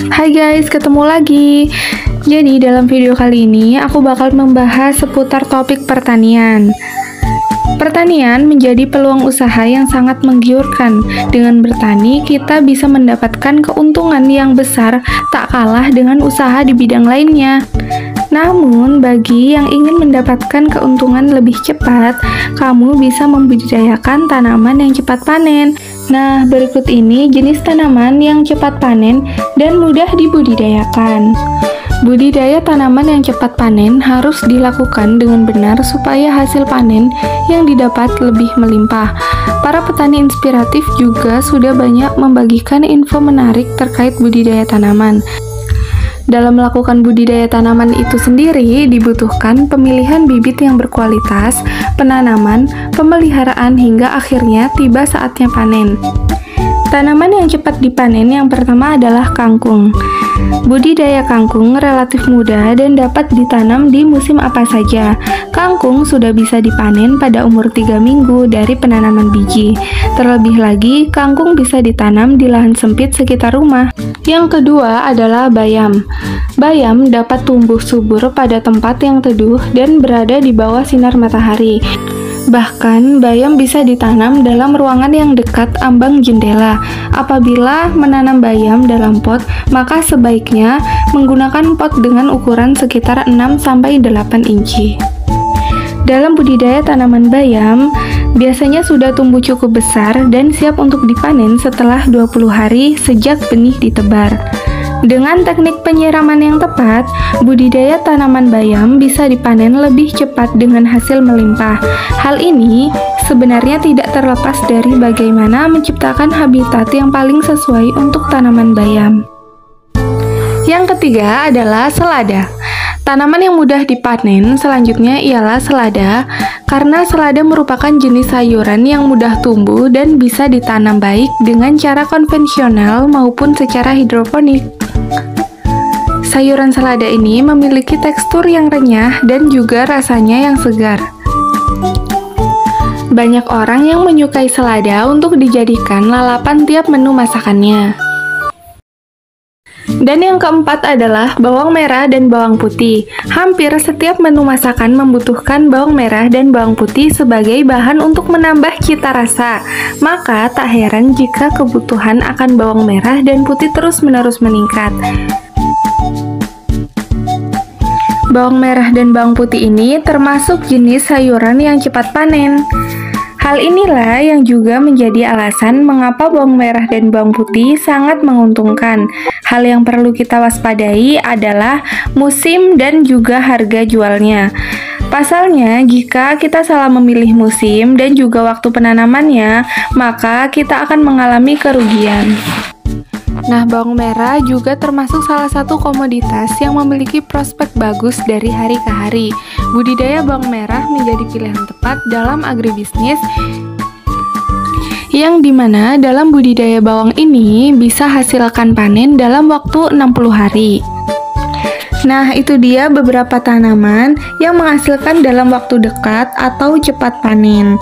Hai guys, ketemu lagi. Jadi dalam video kali ini aku bakal membahas seputar topik pertanian. Pertanian menjadi peluang usaha yang sangat menggiurkan. Dengan bertani, kita bisa mendapatkan keuntungan yang besar tak kalah dengan usaha di bidang lainnya. Namun, bagi yang ingin mendapatkan keuntungan lebih cepat, kamu bisa membudidayakan tanaman yang cepat panen. Nah, berikut ini jenis tanaman yang cepat panen dan mudah dibudidayakan. Budidaya tanaman yang cepat panen harus dilakukan dengan benar supaya hasil panen yang didapat lebih melimpah. Para petani inspiratif juga sudah banyak membagikan info menarik terkait budidaya tanaman. Dalam melakukan budidaya tanaman itu sendiri dibutuhkan pemilihan bibit yang berkualitas, penanaman, pemeliharaan hingga akhirnya tiba saatnya panen. Tanaman yang cepat dipanen yang pertama adalah kangkung. Budidaya kangkung relatif mudah dan dapat ditanam di musim apa saja. Kangkung sudah bisa dipanen pada umur 3 minggu dari penanaman biji. Terlebih lagi, kangkung bisa ditanam di lahan sempit sekitar rumah. Yang kedua adalah bayam. Bayam dapat tumbuh subur pada tempat yang teduh dan berada di bawah sinar matahari. Bahkan, bayam bisa ditanam dalam ruangan yang dekat ambang jendela. Apabila menanam bayam dalam pot, maka sebaiknya menggunakan pot dengan ukuran sekitar 6-8 inci. Dalam budidaya tanaman bayam, biasanya sudah tumbuh cukup besar dan siap untuk dipanen setelah 20 hari sejak benih ditebar. Dengan teknik penyiraman yang tepat, budidaya tanaman bayam bisa dipanen lebih cepat dengan hasil melimpah. Hal ini sebenarnya tidak terlepas dari bagaimana menciptakan habitat yang paling sesuai untuk tanaman bayam. Yang ketiga adalah selada. Tanaman yang mudah dipanen selanjutnya ialah selada, karena selada merupakan jenis sayuran yang mudah tumbuh dan bisa ditanam baik dengan cara konvensional maupun secara hidroponik. Sayuran selada ini memiliki tekstur yang renyah dan juga rasanya yang segar. Banyak orang yang menyukai selada untuk dijadikan lalapan tiap menu masakannya. Dan yang keempat adalah bawang merah dan bawang putih. Hampir setiap menu masakan membutuhkan bawang merah dan bawang putih sebagai bahan untuk menambah cita rasa. Maka tak heran jika kebutuhan akan bawang merah dan putih terus-menerus meningkat. Bawang merah dan bawang putih ini termasuk jenis sayuran yang cepat panen. Hal inilah yang juga menjadi alasan mengapa bawang merah dan bawang putih sangat menguntungkan. Hal yang perlu kita waspadai adalah musim dan juga harga jualnya. Pasalnya, jika kita salah memilih musim dan juga waktu penanamannya, maka kita akan mengalami kerugian. Nah, bawang merah juga termasuk salah satu komoditas yang memiliki prospek bagus dari hari ke hari. Budidaya bawang merah menjadi pilihan tepat dalam agribisnis, yang dimana dalam budidaya bawang ini bisa hasilkan panen dalam waktu 60 hari. Nah, itu dia beberapa tanaman yang menghasilkan dalam waktu dekat atau cepat panen.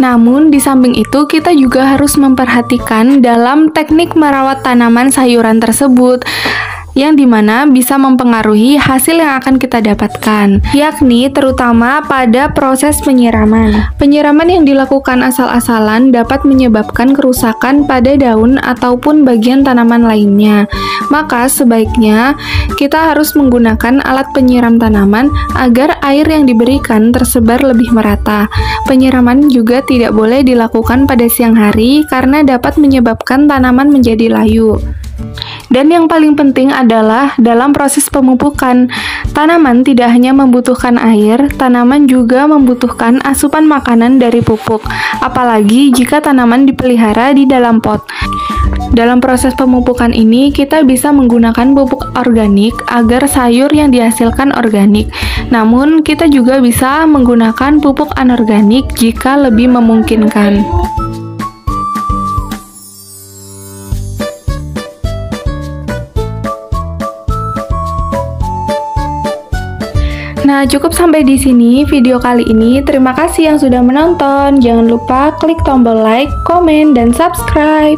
Namun, di samping itu kita juga harus memperhatikan dalam teknik merawat tanaman sayuran tersebut, yang dimana bisa mempengaruhi hasil yang akan kita dapatkan, yakni terutama pada proses penyiraman. Penyiraman yang dilakukan asal-asalan dapat menyebabkan kerusakan pada daun ataupun bagian tanaman lainnya. Maka sebaiknya kita harus menggunakan alat penyiram tanaman agar air yang diberikan tersebar lebih merata. Penyiraman juga tidak boleh dilakukan pada siang hari karena dapat menyebabkan tanaman menjadi layu. Dan yang paling penting adalah dalam proses pemupukan. Tanaman tidak hanya membutuhkan air, tanaman juga membutuhkan asupan makanan dari pupuk, apalagi jika tanaman dipelihara di dalam pot. Dalam proses pemupukan ini, kita bisa menggunakan pupuk organik agar sayur yang dihasilkan organik. Namun, kita juga bisa menggunakan pupuk anorganik jika lebih memungkinkan. Nah, cukup sampai di sini video kali ini. Terima kasih yang sudah menonton. Jangan lupa klik tombol like, komen, dan subscribe.